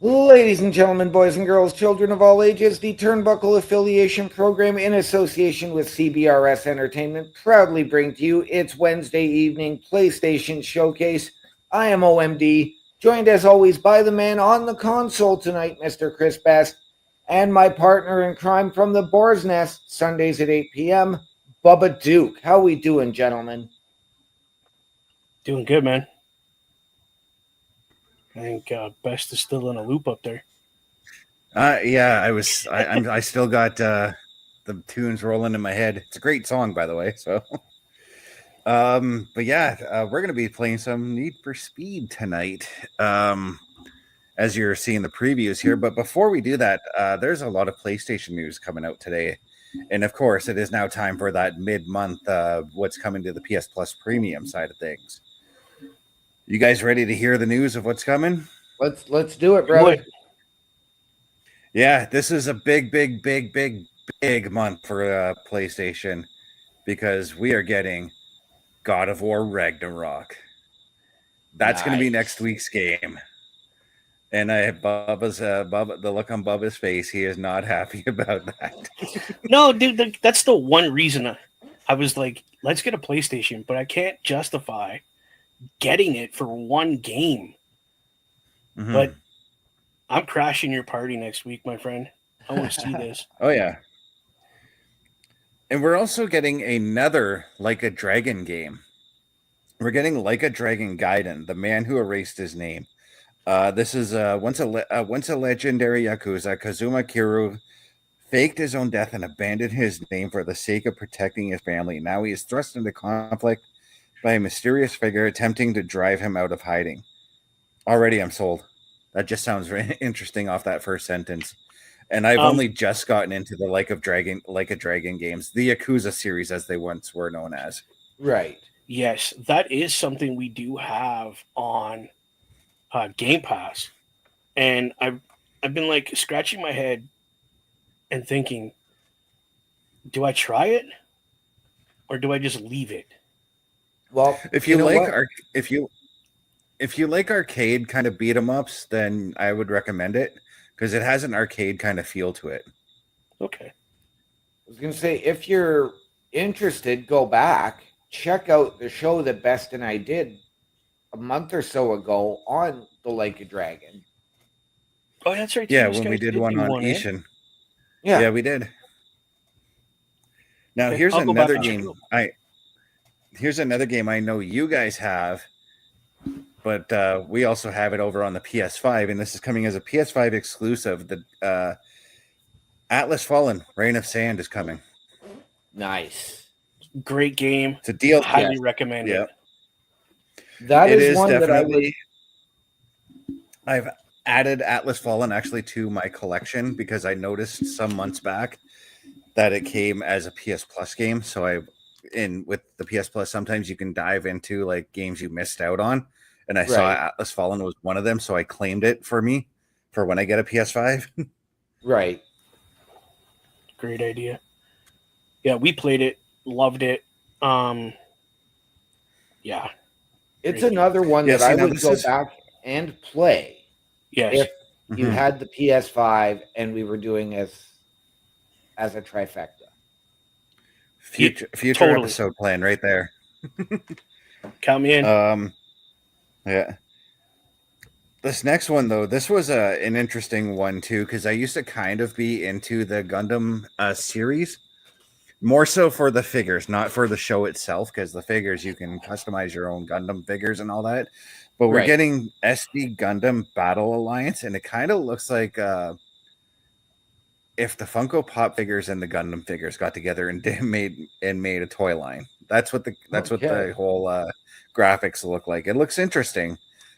Ladies and gentlemen, boys and girls, children of all ages, the Turnbuckle Affiliation Program in association with CBRS Entertainment proudly bring to you its Wednesday evening PlayStation Showcase. I am OMD, joined as always by the man on the console tonight, Mr. Chris Best, and my partner in crime from the Boar's Nest, Sundays at 8 p.m., Bubba Duke. How we doing, gentlemen? Doing good, man. I think Best is still in a loop up there. Yeah, I still got the tunes rolling in my head. It's a great song, by the way. So, but yeah, we're gonna be playing some Need for Speed tonight. As you're seeing the previews here. But before we do that, there's a lot of PlayStation news coming out today, and of course, it is now time for that mid-month what's coming to the PS Plus Premium side of things. You guys ready to hear the news of what's coming? Let's do it, brother. Yeah, this is a big month for PlayStation because we are getting God of War Ragnarok. That's going to be next week's game. And I have Bubba, the look on Bubba's face. He is not happy about that. No, dude, that's the one reason I was like, let's get a PlayStation, but I can't justify getting it for one game. Mm-hmm. But I'm crashing your party next week, my friend. I want to see this. Oh, yeah. And we're also getting another Like a Dragon game. We're getting Like a Dragon Gaiden, the man who erased his name. This is once a legendary Yakuza, Kazuma Kiryu faked his own death and abandoned his name for the sake of protecting his family. Now he is thrust into conflict by a mysterious figure attempting to drive him out of hiding. Already I'm sold. That just sounds very interesting off that first sentence. And I've only just gotten into the Like a Dragon games, the Yakuza series as they once were known as. Right. Yes, that is something we do have on Game Pass. And I've been like scratching my head and thinking, do I try it or do I just leave it? Well, if you like arcade kind of beat 'em ups, then I would recommend it because it has an arcade kind of feel to it. Okay. I was going to say, if you're interested, go back, check out the show that Best and I did a month or so ago on the Like a Dragon. Oh, that's right. Yeah, when we did one on Ishin. Yeah, we did. Now here's another game. Here's another game I know you guys have, but we also have it over on the PS5, and this is coming as a PS5 exclusive. The Atlas Fallen: Reign of Sand is coming. Nice, great game. It's a deal. Highly recommend it. That is one definitely. I've added Atlas Fallen actually to my collection because I noticed some months back that it came as a PS Plus game. So with the PS Plus, sometimes you can dive into like games you missed out on. And I saw Atlas Fallen was one of them. So I claimed it for me for when I get a PS5. Right. Great idea. Yeah, we played it, loved it. Yeah. It's another one that I would go back and play. Yes. If you had the PS5 and we were doing as a trifecta. Future episode plan right there. Count me in. Yeah. This next one though, this was an interesting one too, because I used to kind of be into the Gundam series. More so for the figures, not for the show itself, because the figures you can customize your own Gundam figures and all that. But we're getting SD Gundam Battle Alliance, and it kind of looks like if the Funko Pop figures and the Gundam figures got together and made a toy line. That's what the whole graphics look like. It looks interesting.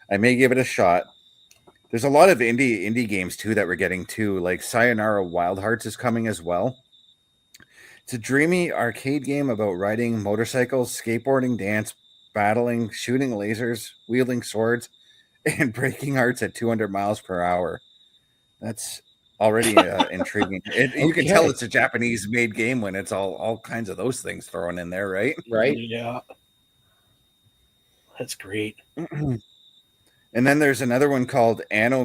I may give it a shot. There's a lot of indie games too that we're getting too. Like Sayonara Wild Hearts is coming as well. It's a dreamy arcade game about riding motorcycles, skateboarding, dance, battling, shooting lasers, wielding swords, and breaking hearts at 200 miles per hour. That's already intriguing. You can tell it's a Japanese-made game when it's all kinds of those things thrown in there, right? Right. Yeah. That's great. And then there's another one called Anno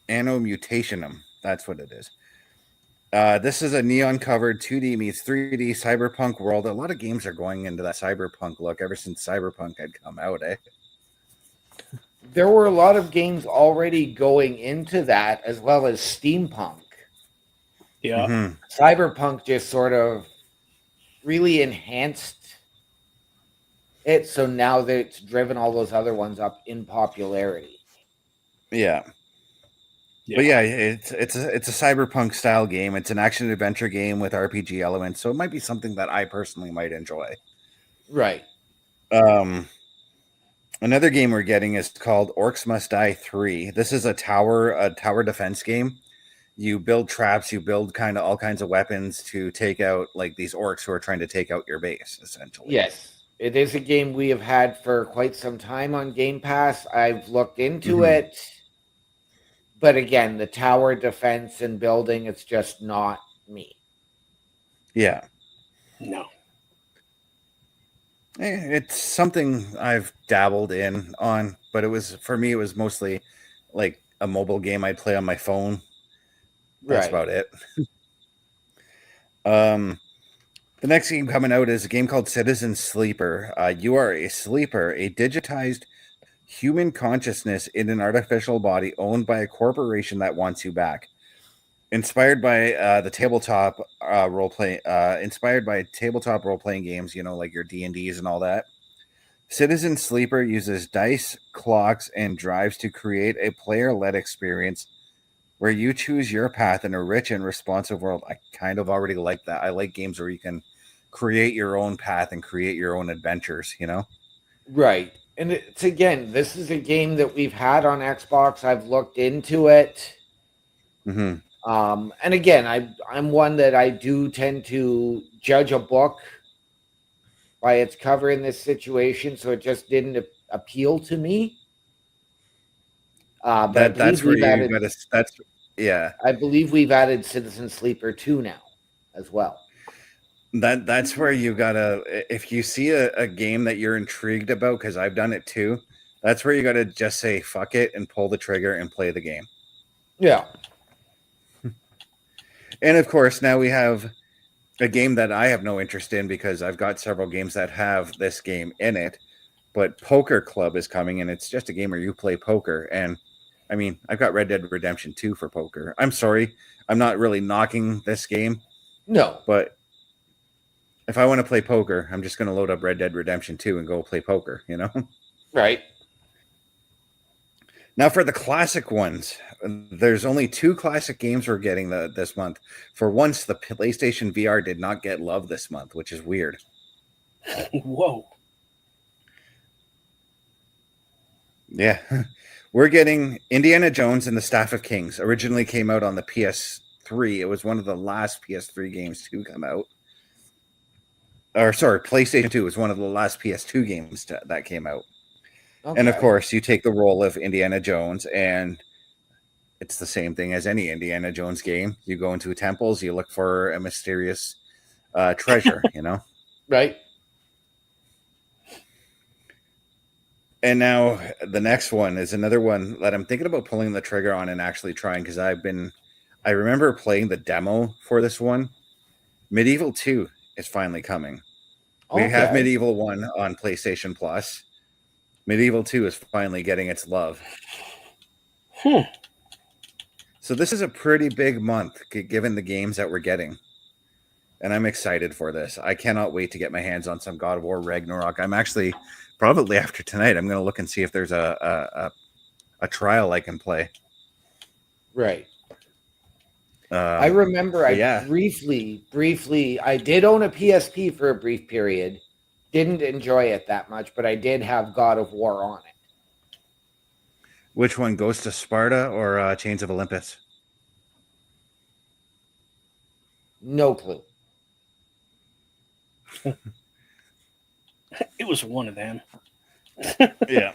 Anno Mutationum. That's what it is. This is a neon-covered 2D meets 3D cyberpunk world. A lot of games are going into that cyberpunk look ever since cyberpunk had come out, eh? There were a lot of games already going into that, as well as steampunk. Yeah. Mm-hmm. Cyberpunk just sort of really enhanced it, so now that it's driven all those other ones up in popularity. Yeah. But yeah, it's a cyberpunk style game. It's an action adventure game with RPG elements, so it might be something that I personally might enjoy. Right. Another game we're getting is called Orcs Must Die 3. This is a tower defense game. You build traps, you build kind of all kinds of weapons to take out like these orcs who are trying to take out your base, essentially. Yes. It is a game we have had for quite some time on Game Pass. I've looked into it. But again, the tower defense and building, it's just not me. Yeah. No. It's something I've dabbled in on, but it was mostly like a mobile game I'd play on my phone. That's about it. The next game coming out is a game called Citizen Sleeper. You are a sleeper, a digitized human consciousness in an artificial body owned by a corporation that wants you back. Inspired by the tabletop role play, inspired by tabletop role playing games, you know, like your D&Ds and all that. Citizen Sleeper uses dice, clocks, and drives to create a player-led experience where you choose your path in a rich and responsive world. I kind of already like that. I like games where you can create your own path and create your own adventures, you know? Right. And it's again, this is a game that we've had on Xbox. I've looked into it. Mm-hmm. And again, I'm one that I do tend to judge a book by its cover in this situation, so it just didn't appeal to me. But I believe we've added. I believe we've added Citizen Sleeper 2 now, as well. That's where you gotta. If you see a game that you're intrigued about, because I've done it too, that's where you gotta just say fuck it and pull the trigger and play the game. Yeah. And of course, now we have a game that I have no interest in because I've got several games that have this game in it. But Poker Club is coming, and it's just a game where you play poker. And I mean, I've got Red Dead Redemption 2 for poker. I'm sorry, I'm not really knocking this game. No. But if I want to play poker, I'm just going to load up Red Dead Redemption 2 and go play poker, you know? Right. Now, for the classic ones, there's only 2 classic games we're getting this month. For once, the PlayStation VR did not get love this month, which is weird. Whoa. Yeah. We're getting Indiana Jones and the Staff of Kings. Originally came out on the PS3. It was one of the last PS3 games to come out. Or, sorry, PlayStation 2 was one of the last PS2 games that came out. Okay. And of course, you take the role of Indiana Jones, and it's the same thing as any Indiana Jones game. You go into temples, you look for a mysterious treasure, you know? Right. And now the next one is another one that I'm thinking about pulling the trigger on and actually trying, because I remember playing the demo for this one. Medieval 2 is finally coming. We have Medieval 1 on PlayStation Plus. Medieval 2 is finally getting its love. So this is a pretty big month, given the games that we're getting. And I'm excited for this. I cannot wait to get my hands on some God of War Ragnarok. I'm actually, probably after tonight, I'm going to look and see if there's a trial I can play. Right. I remember briefly, I did own a PSP for a brief period. Didn't enjoy it that much, but I did have God of War on it. Which one, Ghost of Sparta or Chains of Olympus? No clue. It was one of them. Yeah.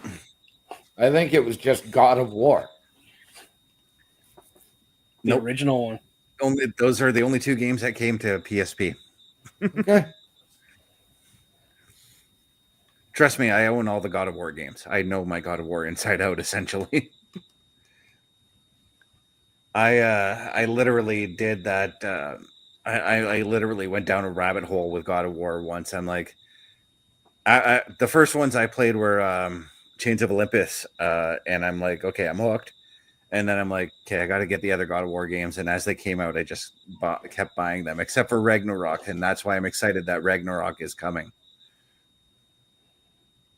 I think it was just God of War. The original one. Those are the only 2 games that came to PSP. Okay. Trust me, I own all the God of War games. I know my God of War inside out, essentially. I literally did that. I literally went down a rabbit hole with God of War once. I'm like, the first ones I played were Chains of Olympus, and I'm like, okay, I'm hooked. And then I'm like, okay, I got to get the other God of War games. And as they came out, I just kept buying them, except for Ragnarok, and that's why I'm excited that Ragnarok is coming.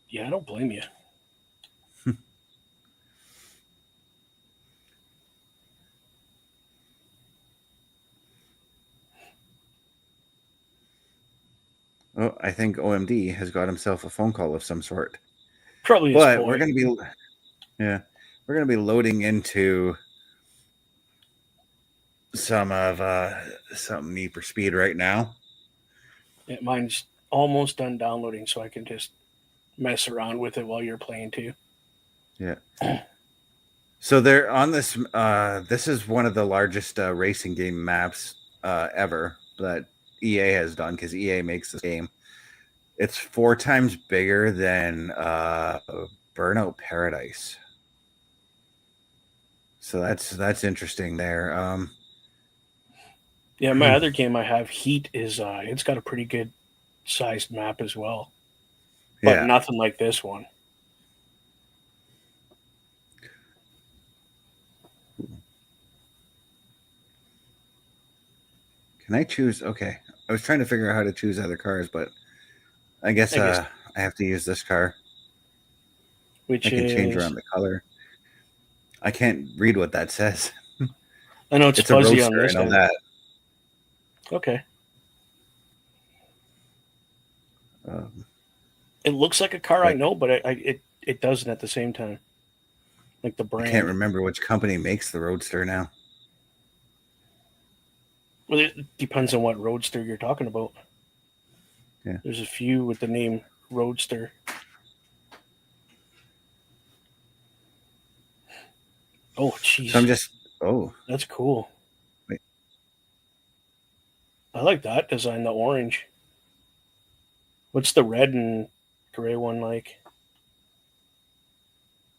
Yeah, I don't blame you. Oh, I think OMD has got himself a phone call of some sort. Probably. But we're gonna be loading into some Need for Speed right now. Yeah, mine's almost done downloading, so I can just mess around with it while you're playing too. Yeah. So they're on this. This is one of the largest racing game maps ever that EA has done, because EA makes this game. It's 4 times bigger than Burnout Paradise. So that's interesting there. Yeah, my other game I have, Heat, is it's got a pretty good sized map as well, but Yeah. nothing like this one. Can I choose? Okay. I was trying to figure out how to choose other cars, but I guess I have to use this car. Which I can change around the color. I can't read what that says. I know it's fuzzy on this. I know that. Okay. It looks like a car I know, but it doesn't at the same time. Like the brand. I can't remember which company makes the Roadster now. Well, it depends on what Roadster you're talking about. Yeah. There's a few with the name Roadster. Oh, jeez. So I'm just... Oh. That's cool. Wait. I like that design, the orange. What's the red and gray one like?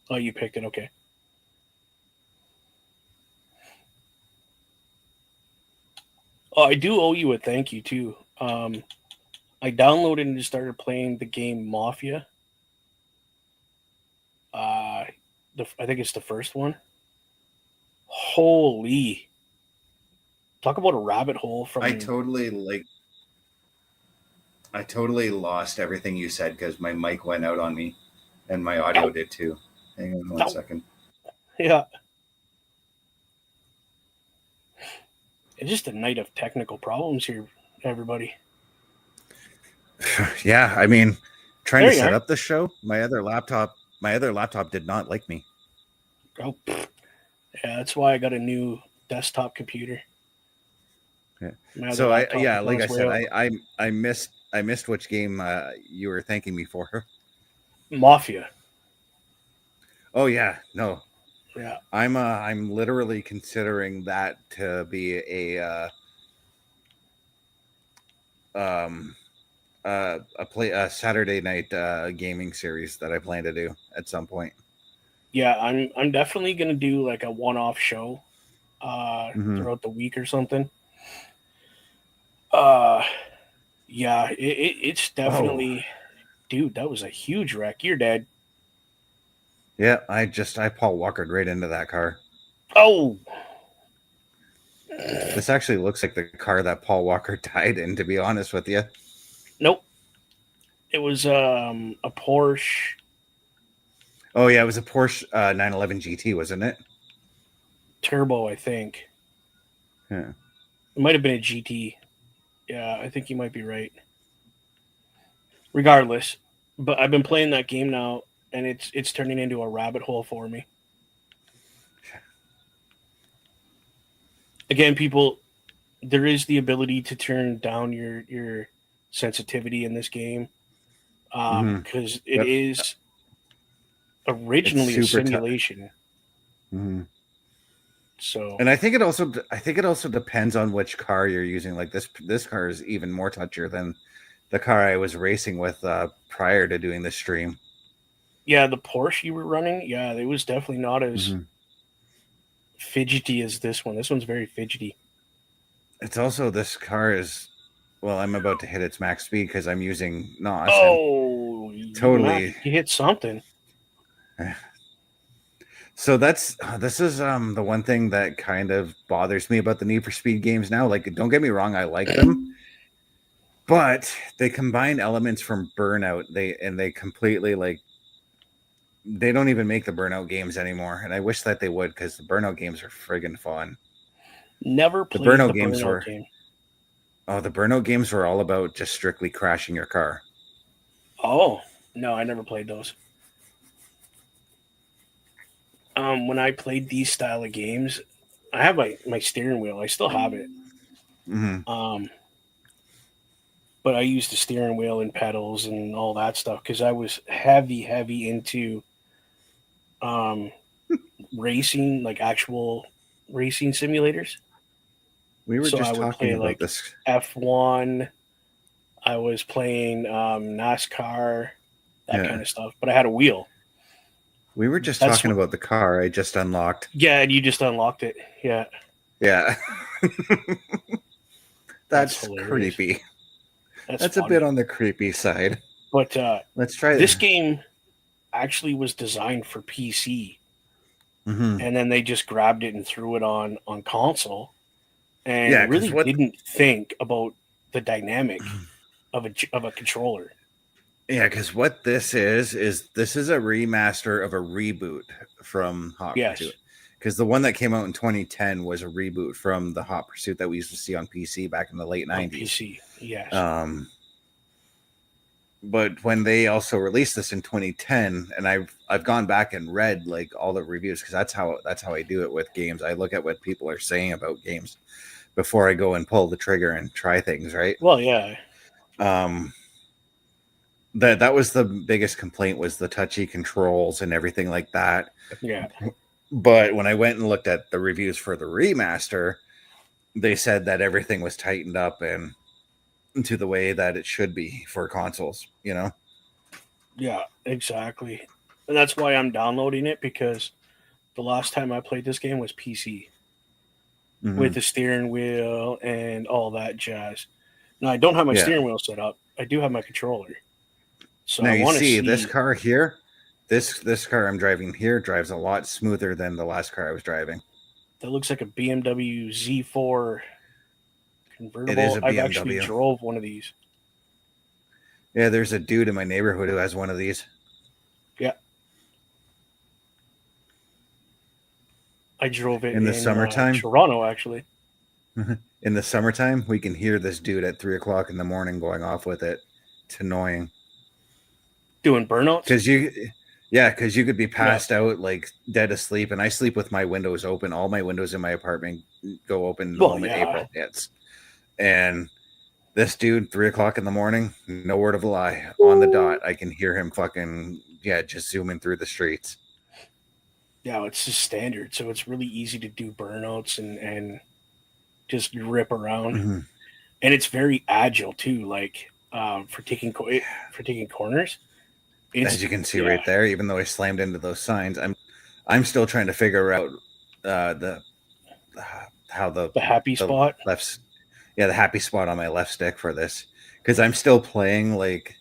Oh, you picked it. Okay. Oh, I do owe you a thank you, too. I downloaded and just started playing the game Mafia. I think it's the first one. Holy. Talk about a rabbit hole from... I totally lost everything you said because my mic went out on me and my audio did too. Hang on one second. Yeah. It's just a night of technical problems here, everybody. Yeah, I mean, trying to set up the show, my other laptop did not like me. Oh, yeah, that's why I got a new desktop computer. Yeah. So like I said, I missed which game you were thanking me for. Mafia. Oh yeah, no. Yeah. I'm literally considering that to be a Saturday night gaming series that I plan to do at some point. Yeah, I'm definitely gonna do like a one-off show throughout the week or something. Yeah, it's definitely... Dude, that was a huge wreck. You're dead. Yeah, I Paul Walkered right into that car. Oh, this actually looks like the car that Paul Walker died in, to be honest with you. Nope. It was a Porsche. Oh yeah, it was a Porsche 911 GT, wasn't it? Turbo, I think. Yeah. It might have been a GT. Yeah, I think you might be right. Regardless, but I've been playing that game now, and it's turning into a rabbit hole for me. Again, people, there is the ability to turn down your sensitivity in this game, because it is originally a simulation. So, and I think it also depends on which car you're using. Like this car is even more touchier than the car I was racing with prior to doing this stream. Yeah, the Porsche you were running, yeah, it was definitely not as fidgety as this one. This one's very fidgety. It's also, this car is, well, I'm about to hit its max speed because I'm using NOS. Oh, totally. You hit something. So this is the one thing that kind of bothers me about the Need for Speed games now. Like, don't get me wrong, I like them, but they combine elements from Burnout. They completely, like, they don't even make the Burnout games anymore, and I wish that they would, because the Burnout games are friggin' fun. Never played the Burnout game. Oh, the Burnout games were all about just strictly crashing your car. Oh, no, I never played those. When I played these style of games, I have my steering wheel. I still have it. Mm-hmm. But I used the steering wheel and pedals and all that stuff because I was heavy into racing, like actual racing simulators. We were just I would talking play about like this. F1. I was playing NASCAR, that kind of stuff. But I had a wheel. We were just talking about the car I just unlocked. Yeah, and you just unlocked it. Yeah. Yeah. That's creepy. That's a bit on the creepy side. But let's try this game actually was designed for PC. Mm-hmm. And then they just grabbed it and threw it on console. And really didn't think about the dynamic of a controller. Yeah, because what this is this is a remaster of a reboot from Hot Pursuit. Because the one that came out in 2010 was a reboot from the Hot Pursuit that we used to see on PC back in the late 90s. PC, yes. But when they also released this in 2010, and I've gone back and read like all the reviews, because that's how I do it with games. I look at what people are saying about games before I go and pull the trigger and try things, right? Well, yeah. That was the biggest complaint, was the touchy controls and everything like that. Yeah. But when I went and looked at the reviews for the remaster, they said that everything was tightened up and to the way that it should be for consoles, you know? Yeah, exactly. And that's why I'm downloading it, because the last time I played this game was PC. Mm-hmm. With the steering wheel and all that jazz. Now, I don't have my steering wheel set up. I do have my controller. So now you see this car here, this car I'm driving here drives a lot smoother than the last car I was driving. That looks like a BMW Z4 convertible. It is a BMW. I've actually drove one of these. Yeah, there's a dude in my neighborhood who has one of these. Yeah. I drove it in the summertime. Toronto, actually. In the summertime, we can hear this dude at 3:00 in the morning going off with it. It's annoying. Doing burnouts? Because you could be passed out, like dead asleep, and I sleep with my windows open. All my windows in my apartment go open the moment April hits. And this dude, 3:00 in the morning, no word of a lie, on the dot, I can hear him just zooming through the streets. Yeah, it's just standard, so it's really easy to do burnouts and just rip around. Mm-hmm. And it's very agile too, like for taking corners. As you can see right there, even though I slammed into those signs, I'm still trying to figure out the happy spot. The happy spot on my left stick for this, because I'm still playing like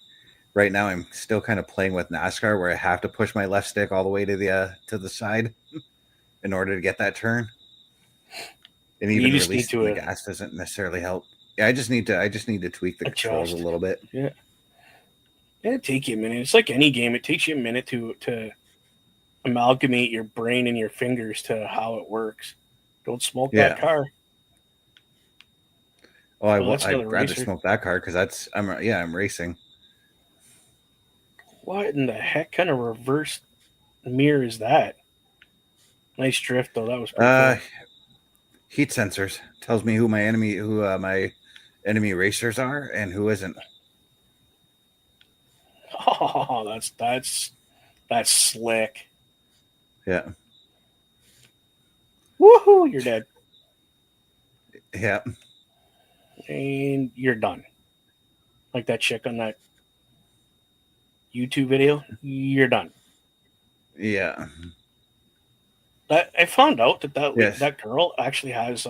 right now. I'm still kind of playing with NASCAR, where I have to push my left stick all the way to the side in order to get that turn. And even releasing the gas doesn't necessarily help. Yeah, I just need to tweak the controls a little bit. Yeah. It'll take you a minute. It's like any game. It takes you a minute to amalgamate your brain and your fingers to how it works. Don't smoke that car. Oh, I'd rather smoke that car, because I'm racing. What in the heck kind of reverse mirror is that? Nice drift though. That was pretty cool. Heat sensors tells me who my enemy racers are and who isn't. Oh, that's slick. Yeah. Woohoo! You're dead. Yeah. And you're done. Like that chick on that YouTube video. You're done. Yeah. That I found out that Yes. that girl actually has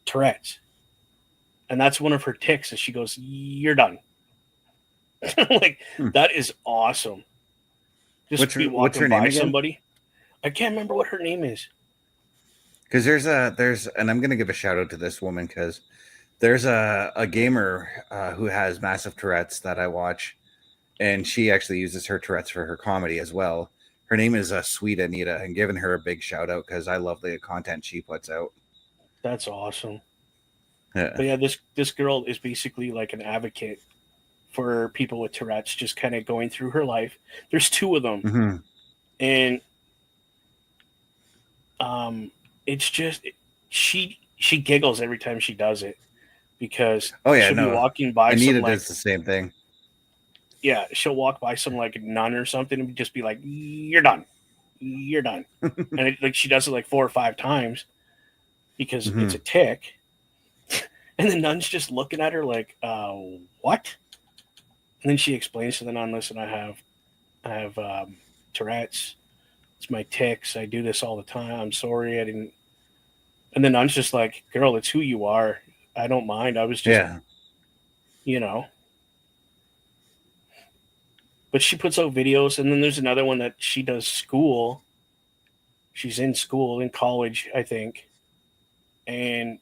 Tourette's, and that's one of her tics. Is she goes, "You're done." Like Hmm. that is awesome. Just be What's her walking name by again? somebody. I can't remember what her name is. Because and I'm gonna give a shout out to this woman because there's a gamer who has massive Tourette's that I watch, and she actually uses her Tourette's for her comedy as well. Her name is Sweet Anita, and giving her a big shout out because I love the content she puts out. That's awesome. Yeah. But yeah, this girl is basically like an advocate for people with Tourette's, just kind of going through her life. There's two of them, Mm-hmm. and it's just she giggles every time she does it because Oh yeah, she'll be no. walking by some Anita like does the same thing. yeah, she'll walk by some like nun or something and just be like, "You're done, you're done," and like she does it like 4 or 5 times because Mm-hmm. it's a tick, and the nun's just looking at her like, what?" And then she explains to the nun, "Listen, I have Tourette's. It's my tics. I do this all the time. I'm sorry, I didn't." And the nun's just like, "Girl, it's who you are. I don't mind. I was just, Yeah. you know." But she puts out videos, and then there's another one that she does school. She's in school, in college, I think, and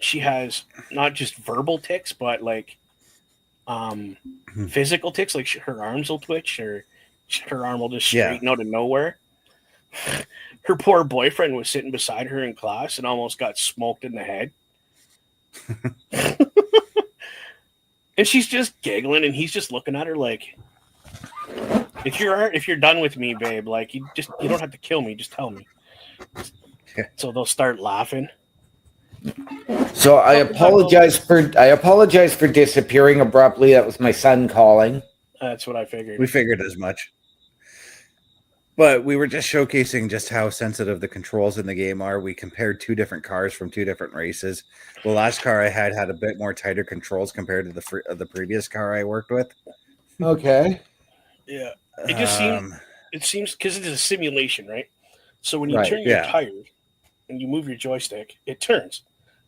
she has not just verbal tics, but like physical tics. Like her arms will twitch, or her arm will just Yeah. straighten out of nowhere. Her poor boyfriend was sitting beside her in class and almost got smoked in the head. And she's just giggling, and he's just looking at her like, if you're done with me, babe, like you don't have to kill me, just tell me." So they'll start laughing. So I apologize for disappearing abruptly. That was my son calling. That's what I figured. We figured as much. But we were just showcasing just how sensitive the controls in the game are. We compared two different cars from two different races. The last car I had a bit more tighter controls compared to the previous car I worked with. Okay. Yeah, it seems because it is a simulation, right? So when you Right, turn your yeah. tires and you move your joystick, it turns,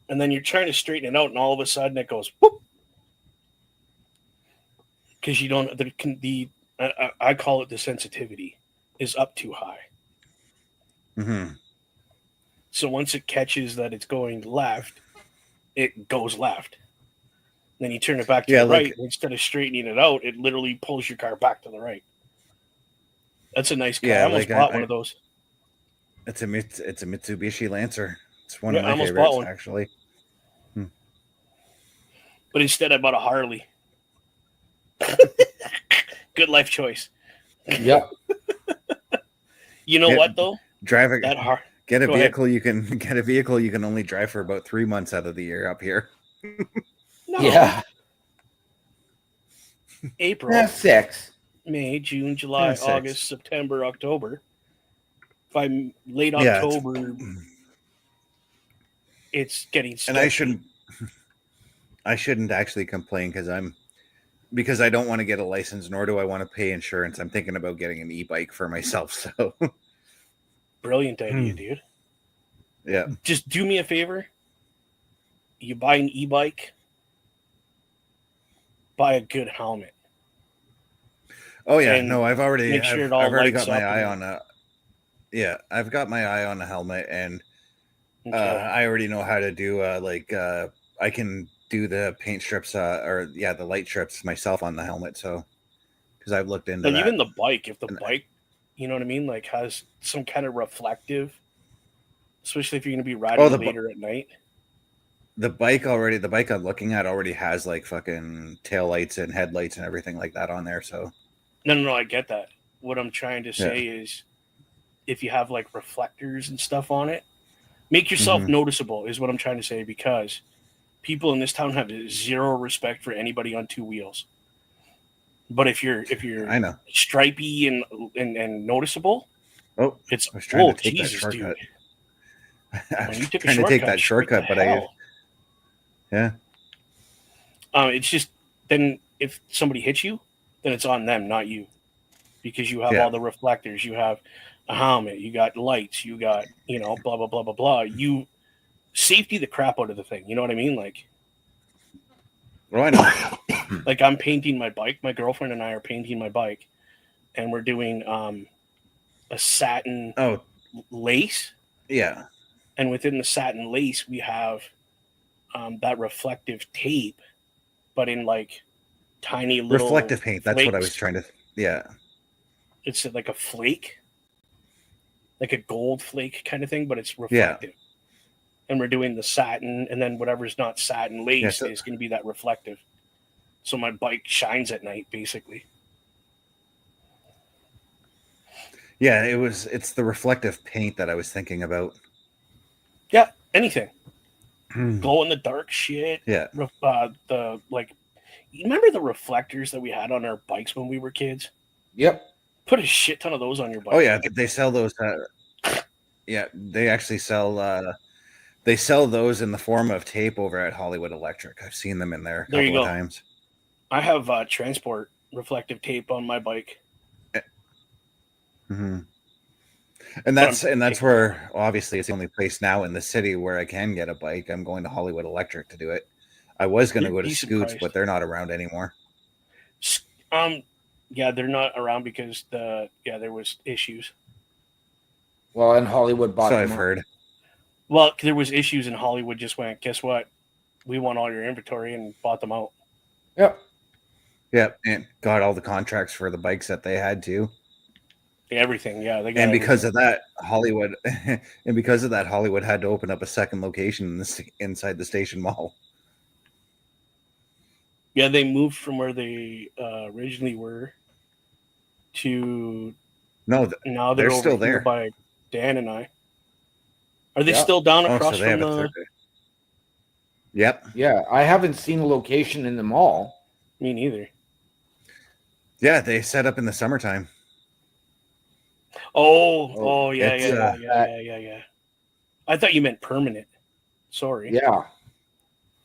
and then you're trying to straighten it out, and all of a sudden it goes whoop, because you don't I call it the sensitivity is up too high. Mm-hmm. So once it catches that it's going left, it goes left. Then you turn it back to Yeah, the like right. Instead of straightening it out, it literally pulls your car back to the right. That's a nice car. I yeah, almost like bought one of those. it's a Mitsubishi Lancer. It's one Yeah, of I my almost bought favorites, one, actually. but instead I bought a Harley. Good life choice. Yep. You know Get what though? drive a That har- get a Go ahead. vehicle you can get a vehicle you can only drive for about 3 months out of the year up here. No. Yeah. April, 6. May, June, July, 6. August, September, October. By late Yeah, October, it's getting and sketchy. I shouldn't actually complain because I don't want to get a license, nor do I want to pay insurance. I'm thinking about getting an e-bike for myself. So, Brilliant idea, dude. yeah. Just do me a favor. You buy an e-bike, buy a good helmet. Oh yeah, And no, I've make sure it I've all already lights got my up. eye on a yeah, I've got my eye on a helmet, and Okay. I already know how to do I can do the paint strips or yeah, the light strips myself on the helmet. So because I've looked into And that. even the bike, if the And bike, you know what I mean, like has some kind of reflective, especially if you're going to be riding later at night. The bike I'm looking at already has like fucking tail lights and headlights and everything like that on there. So No, I get that. What I'm trying to say yeah. is if you have like reflectors and stuff on it, make yourself noticeable is what I'm trying to say, because people in this town have zero respect for anybody on two wheels. But if you're I know. stripy and noticeable, Oh, it's I was trying to take Jesus, that shortcut. dude. I When was you took a trying to take that straight shortcut, to but hell. yeah. It's just then if somebody hits you, then it's on them, not you, because you have all the reflectors. You have a helmet, you got lights, you got, blah, blah, blah, blah, blah. You safety the crap out of the thing. You know what I mean? Like, Oh, I know. like I'm painting my bike. My girlfriend and I are painting my bike, and we're doing a satin lace. Yeah. And within the satin lace, we have that reflective tape, but in like tiny little reflective paint. That's flakes. what I was trying to. Yeah. It's like a flake, like a gold flake kind of thing, but it's reflective. Yeah. And we're doing the satin, and then whatever's not satin lace is going to be that reflective. So my bike shines at night, basically. Yeah, it's the reflective paint that I was thinking about. Yeah, anything. Glow in the dark shit. Yeah. You remember the reflectors that we had on our bikes when we were kids? Yep. Put a shit ton of those on your bike. Oh yeah, they sell those. Yeah, they actually sell. They sell those in the form of tape over at Hollywood Electric. I've seen them in there a couple of times. I have transport reflective tape on my bike. Mm-hmm. And that's where obviously it's the only place now in the city where I can get a bike. I'm going to Hollywood Electric to do it. I was going to go to Scoots, but they're not around anymore. Yeah, they're not around because there was issues. Well, and Hollywood bought them. So I've heard. Well, there was issues, and Hollywood just went, guess what? We want all your inventory and bought them out. Yep. Yep, and got all the contracts for the bikes that they had too. Everything, yeah. They got and because of that, Hollywood had to open up a second location inside the station mall. Yeah, they moved from where they originally were to. No, now they're still there by Dan and I. Are they still down across from the? Yep. Yeah, I haven't seen a location in the mall. Me neither. Yeah, they set up in the summertime. Oh, yeah. I thought you meant permanent. Sorry. Yeah.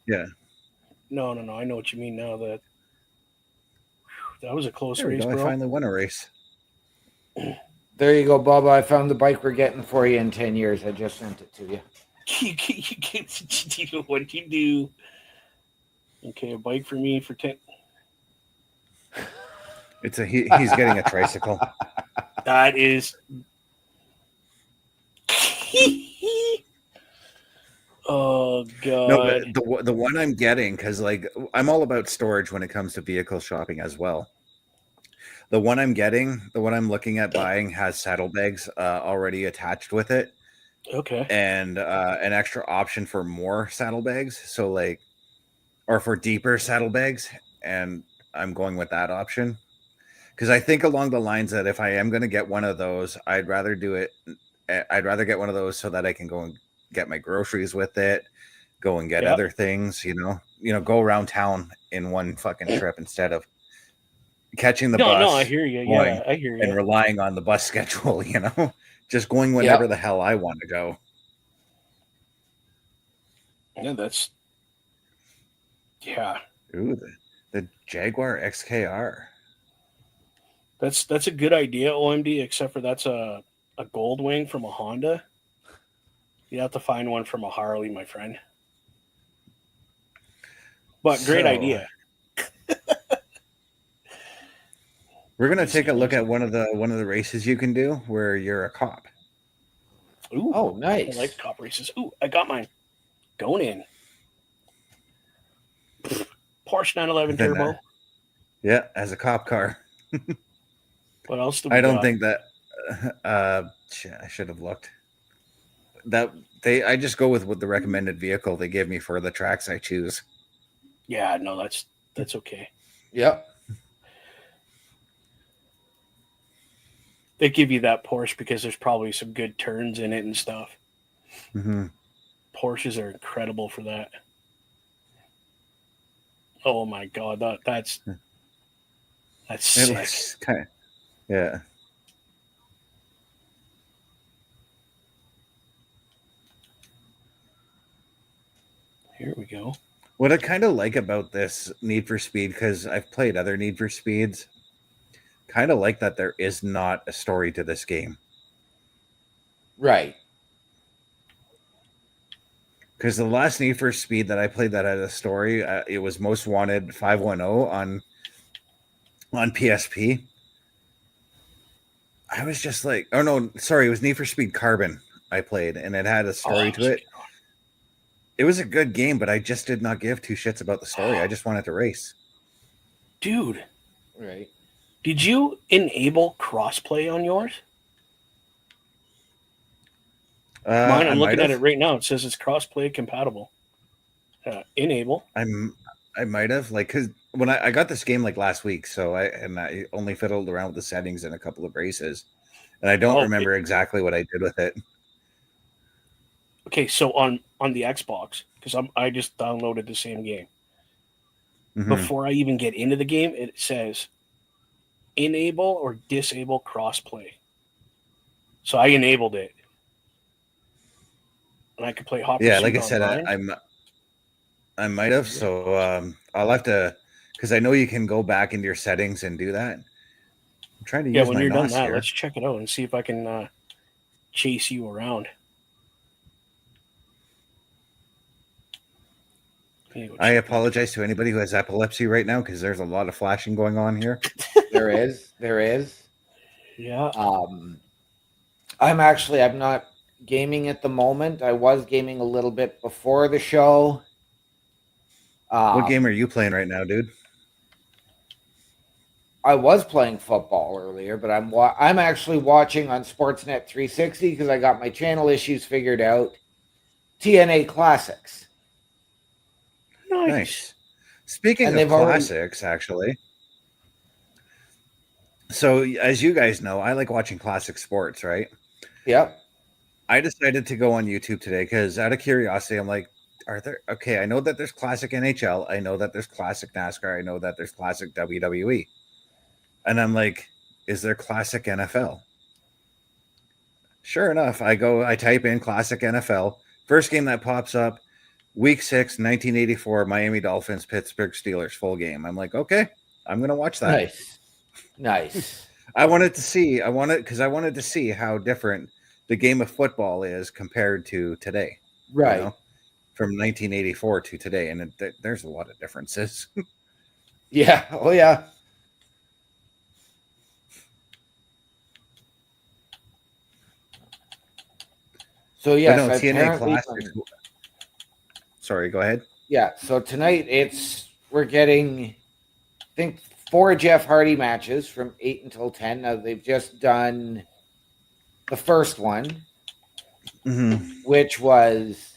Yeah. No. I know what you mean now. That was a close race, bro. I finally won a race. There you go, Bubba. I found the bike we're getting for you in 10 years. I just sent it to you. What did you do? Okay, a bike for me for 10. He's getting a tricycle. That is. Oh god. No, but the one I'm getting, because like I'm all about storage when it comes to vehicle shopping as well. The one I'm looking at buying has saddlebags already attached with it. Okay. And an extra option for more saddlebags, so like, or for deeper saddlebags, and I'm going with that option because I think along the lines that if I am going to get one of those, I'd rather get one of those so that I can go and get my groceries with it, go and get other things, go around town in one fucking trip instead of catching the bus. No, I hear you. Yeah, I hear you. And relying on the bus schedule, just going whenever the hell I want to go. Yeah, that's. Yeah. Ooh, the Jaguar XKR. That's a good idea, OMD, except for that's a gold wing from a Honda. You have to find one from a Harley, my friend. But great idea. We're gonna take a look at one of the races you can do where you're a cop. Ooh, oh, nice! I like cop races. Ooh, I got mine. Going in. Porsche 911 Turbo. Yeah, as a cop car. What else do we I don't got? think that. I should have looked. I just go with what the recommended vehicle they give me for the tracks I choose. Yeah, no, that's okay. Yep. They give you that Porsche because there's probably some good turns in it and stuff. Mm-hmm. Porsches are incredible for that. Oh my god, that's sick. Yeah. Here we go. What I kind of like about this Need for Speed, because I've played other Need for Speeds, kind of like that there is not a story to this game. Right. Because the last Need for Speed that I played that had a story, it was Most Wanted 510 on PSP. I was just like, oh no, sorry, it was Need for Speed Carbon I played, and it had a story to it. It was a good game, but I just did not give two shits about the story. I just wanted to race. Dude. Right. Did you enable crossplay on yours? Mine, I'm looking at it right now. It says it's crossplay compatible. Enable. I might have, like, because when I got this game like last week, so I only fiddled around with the settings in a couple of races, and I don't remember exactly what I did with it. Okay, so on the Xbox, because I just downloaded the same game. Mm-hmm. Before I even get into the game, it says enable or disable crossplay. So I enabled it, and I could play Hot Pursuit. Yeah, like I said, I might have. So I'll have to, because I know you can go back into your settings and do that. I'm trying to use when my you're done NOS that, here. let's check it out and see if I can chase you around. I apologize to anybody who has epilepsy right now because there's a lot of flashing going on here. There is. Yeah. I'm not gaming at the moment. I was gaming a little bit before the show. What game are you playing right now, dude? I was playing football earlier, but I'm actually watching on Sportsnet 360 because I got my channel issues figured out. TNA Classics. Nice. Speaking of classics, actually. So, as you guys know, I like watching classic sports, right? Yep. I decided to go on YouTube today because out of curiosity, I'm like, I know that there's classic NHL. I know that there's classic NASCAR. I know that there's classic WWE. And I'm like, is there classic NFL? Sure enough, I type in classic NFL. First game that pops up, Week 6, 1984, Miami Dolphins, Pittsburgh Steelers, full game. I'm like, okay, I'm going to watch that. Nice. I wanted to see how different the game of football is compared to today. Right. You know, from 1984 to today. And there's a lot of differences. Yeah. Oh, yeah. So, yes, TNA Classics. Sorry, go ahead. Yeah, so tonight we're getting, I think, 4 Jeff Hardy matches from 8 until 10. Now, they've just done the first one, which was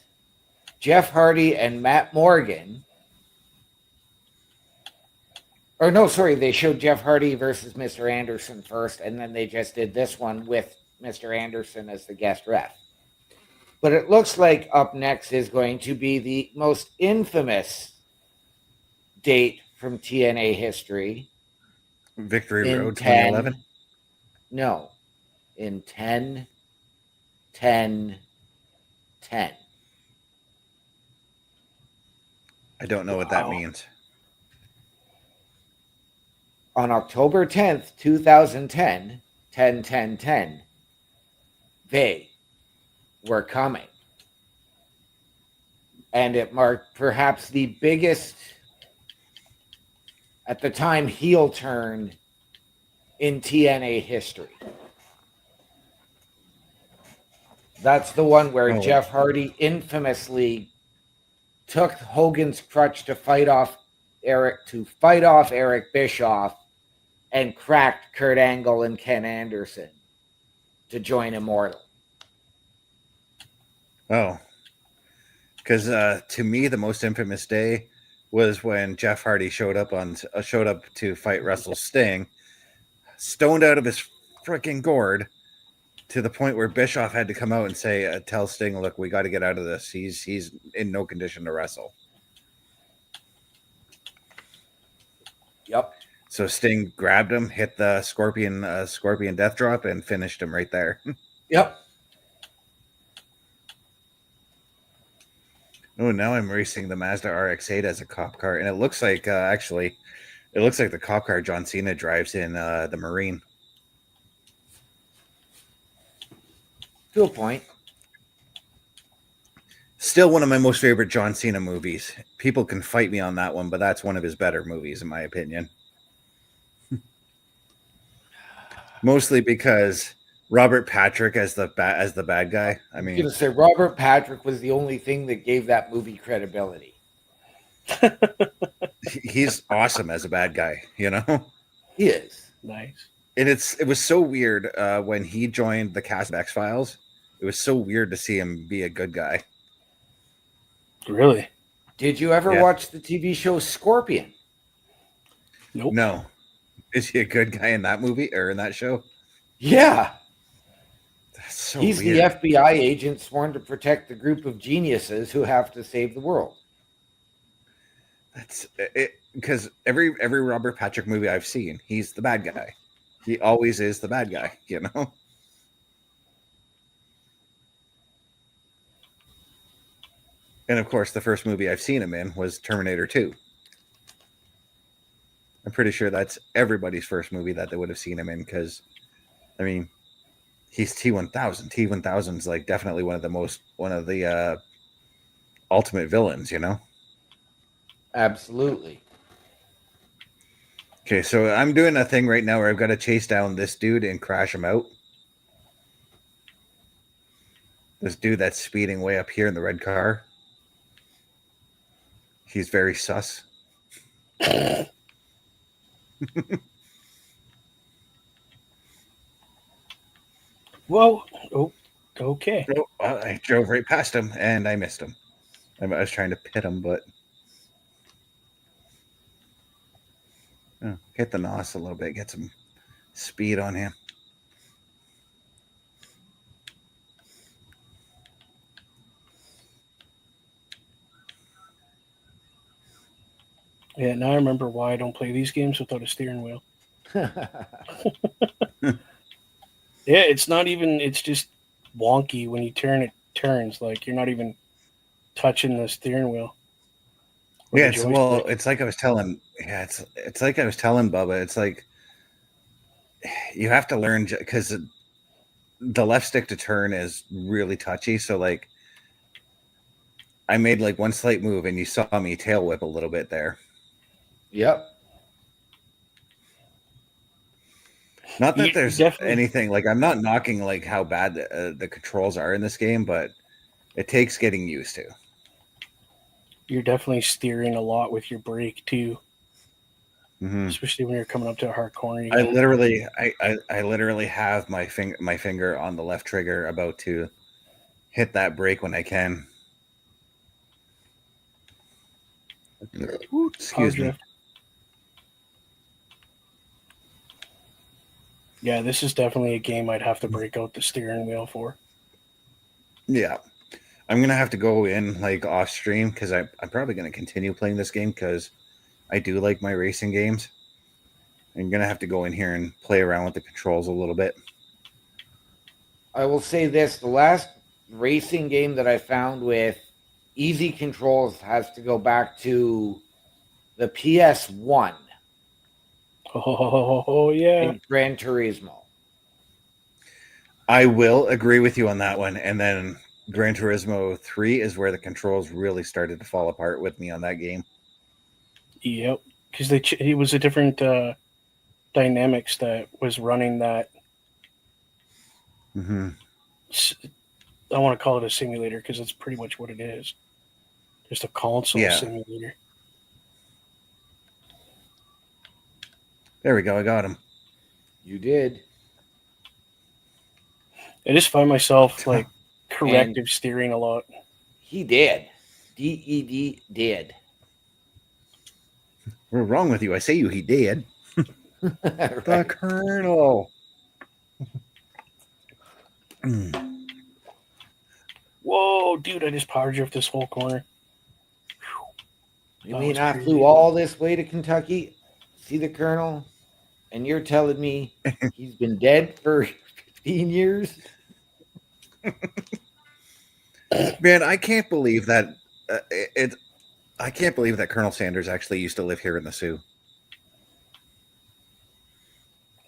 Jeff Hardy and Matt Morgan. Or no, sorry, they showed Jeff Hardy versus Mr. Anderson first, and then they just did this one with Mr. Anderson as the guest ref. But it looks like up next is going to be the most infamous date from TNA history. Victory Road 2011? No. In 10, 10, 10. I don't know what that means. On October 10th, 2010, 10, 10, 10, they were coming. And it marked perhaps the biggest, at the time, heel turn in TNA history. That's the one where Jeff Hardy infamously took Hogan's crutch to fight off Eric Bischoff and cracked Kurt Angle and Ken Anderson to join Immortal. Oh, because to me, the most infamous day was when Jeff Hardy showed up to fight Wrestle Sting, stoned out of his freaking gourd, to the point where Bischoff had to come out and say, "Tell Sting, look, we got to get out of this. He's in no condition to wrestle." Yep. So Sting grabbed him, hit the Scorpion Death Drop, and finished him right there. Yep. Oh, now I'm racing the Mazda RX-8 as a cop car, and it looks like the cop car John Cena drives in the Marine. To a point. Still one of my most favorite John Cena movies. People can fight me on that one, but that's one of his better movies, in my opinion. Mostly because Robert Patrick as the bad guy. I mean, I'm going to say Robert Patrick was the only thing that gave that movie credibility. He's awesome as a bad guy, you know? He is. Nice. And it was so weird when he joined the cast of X-Files. It was so weird to see him be a good guy. Really? Did you ever watch the TV show Scorpion? Nope. No. Is he a good guy in that movie or in that show? Yeah. That's so He's weird. the FBI agent sworn to protect the group of geniuses who have to save the world. That's it, because every Robert Patrick movie I've seen, he's the bad guy. He always is the bad guy, you know? And of course, the first movie I've seen him in was Terminator 2. I'm pretty sure that's everybody's first movie that they would have seen him in because, I mean, he's T-1000. T-1000's like definitely one of the ultimate villains, you know? Absolutely. Okay, so I'm doing a thing right now where I've got to chase down this dude and crash him out. This dude that's speeding way up here in the red car. He's very sus. Whoa. Oh, okay. Oh, I drove right past him and I missed him. I was trying to pit him, but hit the nos a little bit, get some speed on him. Yeah, now I remember why I don't play these games without a steering wheel. Yeah, it's not even, it's just wonky when you turn, it turns. Like you're not even touching the steering wheel. Yeah, it's like I was telling it's like I was telling Bubba, it's like you have to learn because the left stick to turn is really touchy, so like I made like one slight move and you saw me tail whip a little bit there. Yep. Not that there's anything like I'm not knocking like how bad the controls are in this game, but it takes getting used to. You're definitely steering a lot with your brake too, Mm-hmm. especially when you're coming up to a hard corner. I literally have my finger on the left trigger about to hit that brake when I can. Excuse me. Yeah, this is definitely a game I'd have to break out the steering wheel for. Yeah. I'm going to have to go in like off stream because I'm probably going to continue playing this game because I do like my racing games. I'm going to have to go in here and play around with the controls a little bit. I will say this. The last racing game that I found with easy controls has to go back to the PS1. Oh, yeah. In Gran Turismo. I will agree with you on that one. And then Gran Turismo 3 is where the controls really started to fall apart with me on that game. Yep. Because it was a different dynamics that was running that. Mm-hmm. I want to call it a simulator because it's pretty much what it is. Just a console simulator. There we go. I got him. You did. I just find myself like corrective steering a lot. He did. DED did. What's wrong with you? I say he did. Right. The Colonel. Whoa, dude, I just power drift this whole corner. You mean I flew all this way to Kentucky, see the Colonel, and you're telling me he's been dead for 15 years? Man, I can't believe that I can't believe that Colonel Sanders actually used to live here in the Sioux.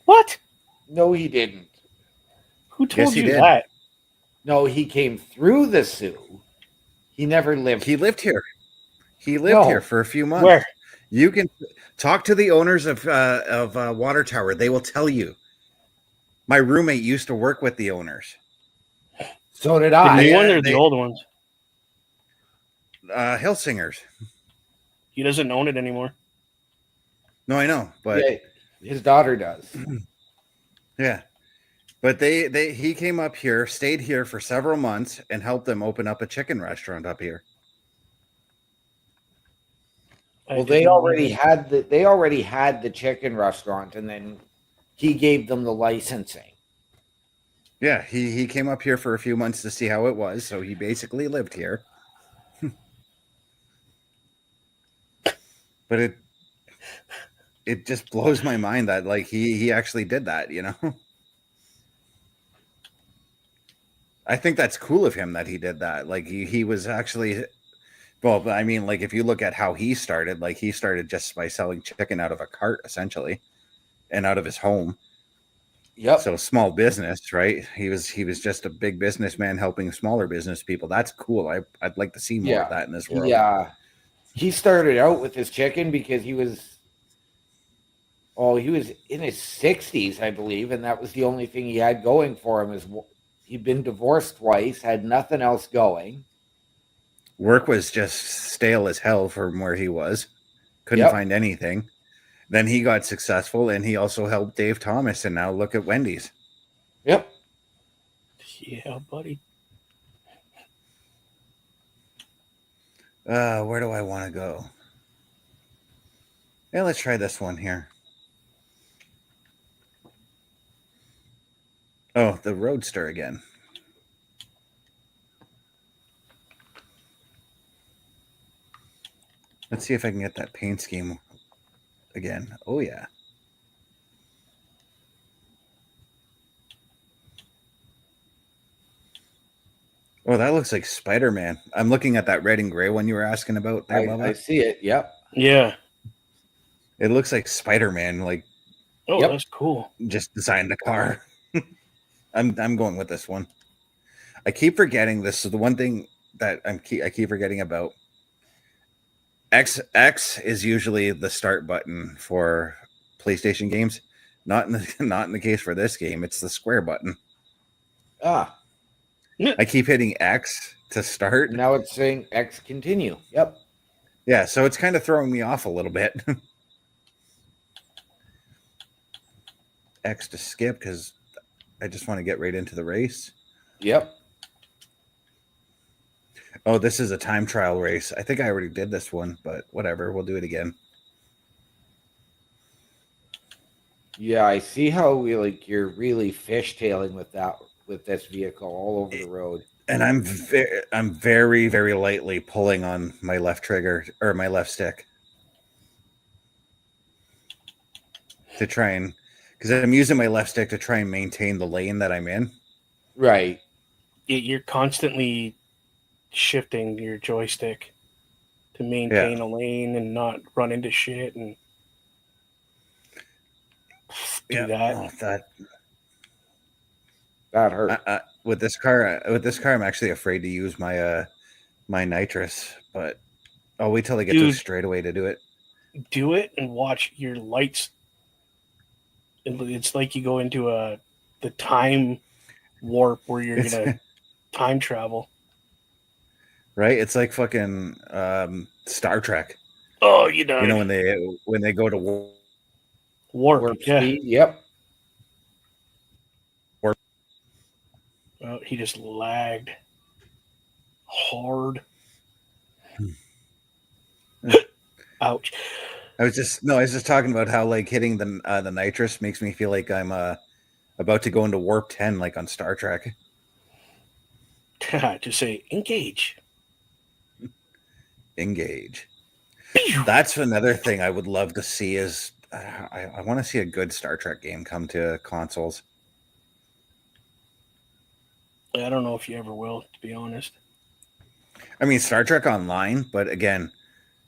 What? No, he didn't. Who told you that? No, he came through the Sioux. He never lived. He lived here. He lived here for a few months. Where? You can talk to the owners of Water Tower. They will tell you. My roommate used to work with the owners. So did The I. new one or the old ones? Hillsingers. He doesn't own it anymore. No, I know, but Yeah, his daughter does. Yeah. But he came up here, stayed here for several months, and helped them open up a chicken restaurant up here. Well, they already had the chicken restaurant, and then he gave them the licensing. Yeah, he came up here for a few months to see how it was, so he basically lived here. But it just blows my mind that like he actually did that, you know. I think that's cool of him that he did that. Like he was actually, well, I mean, like if you look at how he started, like he started just by selling chicken out of a cart essentially, and out of his home. Yep. So small business, right? He was just a big businessman helping smaller business people. That's cool. I'd like to see more of that in this world. Yeah. He started out with his chicken because he was in his 60s, I believe, and that was the only thing he had going for him. Is he'd been divorced twice, had nothing else going. Work was just stale as hell from where he was. Couldn't find anything. Then he got successful, and he also helped Dave Thomas, and now look at Wendy's. Yep. Yeah, buddy. Where do I want to go? Yeah, let's try this one here. Oh, the Roadster again. Let's see if I can get that paint scheme again. Oh, yeah. Oh, that looks like Spider-Man. I'm looking at that red and gray one you were asking about there, Bubba. I see it. Yep. Yeah. It looks like Spider-Man, like. Oh, that's cool. Just designed the car. I'm going with this one. I keep forgetting this is the one thing that I keep forgetting about. X is usually the start button for PlayStation games. Not in the case for this game. It's the square button. Ah. I keep hitting X to start. Now it's saying X continue. Yep. Yeah, so it's kind of throwing me off a little bit. X to skip because I just want to get right into the race. Yep. Oh, this is a time trial race. I think I already did this one, but whatever. We'll do it again. Yeah, I see how you're really fishtailing with this vehicle all over the road. And I'm very, very lightly pulling on my left trigger or my left stick to try and because I'm using my left stick to try and maintain the lane that I'm in. Right. You're constantly shifting your joystick to maintain a lane and not run into shit and do that. Oh, that hurt. With this car, I'm actually afraid to use my my nitrous, but I'll wait till I get to a straightaway to do it. Do it and watch your lights. It's like you go into the time warp where you're gonna time travel. Right? It's like fucking Star Trek. Oh, you know. You know when they go to warp speed. Yep. Warp. Oh, he just lagged hard. Ouch. I was just talking about how like hitting the nitrous makes me feel like I'm about to go into warp 10 like on Star Trek. To say engage. Engage. That's another thing I would love to see is I want to see a good Star Trek game come to consoles. I don't know if you ever will, to be honest. I mean, Star Trek Online, but again,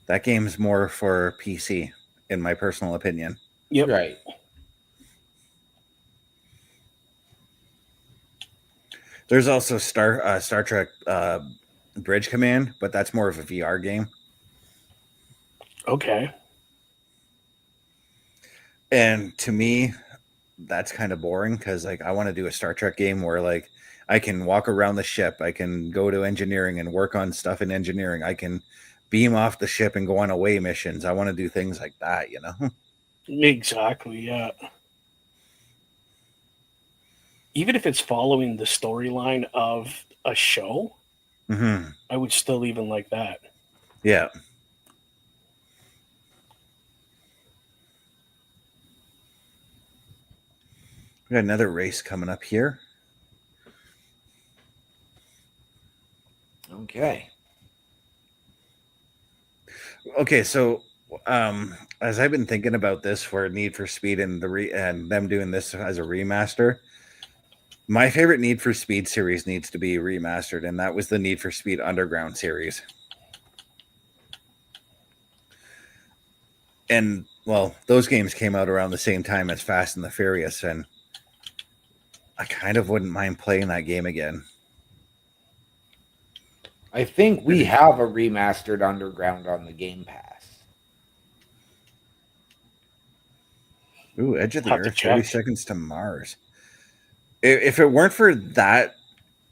that game's more for PC, in my personal opinion. Yep. Right. There's also Star Trek Bridge Command, but that's more of a VR game. Okay. And to me, that's kind of boring because like I want to do a Star Trek game where like I can walk around the ship, I can go to engineering and work on stuff in engineering, I can beam off the ship and go on away missions. I want to do things like that, you know. Exactly. Yeah. Even if it's following the storyline of a show, Mm-hmm. I would still even like that. Yeah. We got another race coming up here. Okay. Okay, so as I've been thinking about this for Need for Speed and and them doing this as a remaster, my favorite Need for Speed series needs to be remastered, and that was the Need for Speed Underground series. And well, those games came out around the same time as Fast and the Furious, and I kind of wouldn't mind playing that game again. I think we have a remastered Underground on the Game Pass. Ooh, Edge of the Have to Earth, 30 check. Seconds to Mars. If it weren't for that,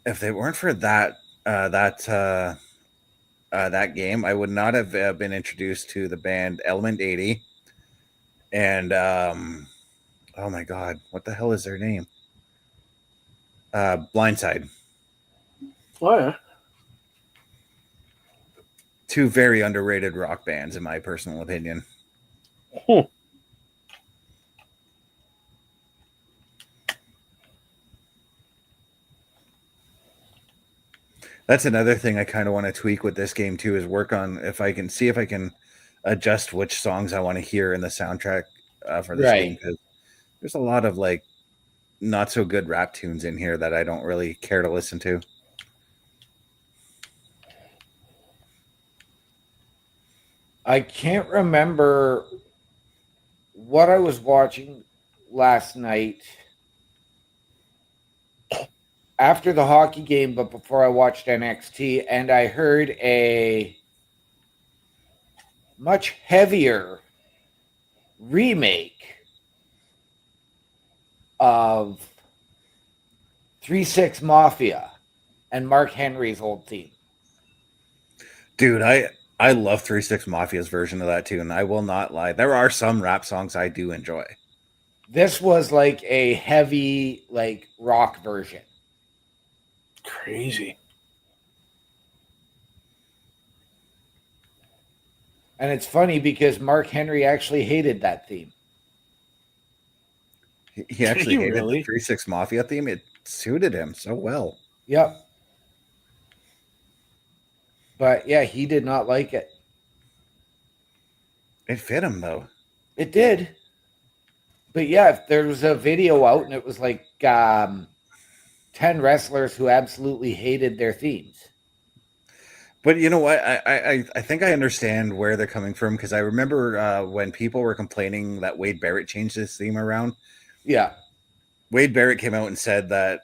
if they weren't for that, that game, I would not have been introduced to the band Element 80. And oh my god, what the hell is their name? Blindside. Oh yeah. Two very underrated rock bands, in my personal opinion. That's another thing I kind of want to tweak with this game too, is work on if I can adjust which songs I want to hear in the soundtrack for this game, because there's a lot of like not so good rap tunes in here that I don't really care to listen to. I can't remember what I was watching last night after the hockey game, but before I watched NXT, and I heard a much heavier remake of 3-6 Mafia and Mark Henry's old theme. Dude, I love 3-6 Mafia's version of that tune. I will not lie. There are some rap songs I do enjoy. This was like a heavy, like rock version. Crazy. And it's funny because Mark Henry actually hated that theme. He actually hated really? the 3-6 Mafia theme. It suited him so well. Yep. But yeah, he did not like it. It fit him though. It did. But yeah, there was a video out and it was like 10 wrestlers who absolutely hated their themes. But you know what? I think I understand where they're coming from, because I remember when people were complaining that Wade Barrett changed his theme around. Yeah. Wade Barrett came out and said that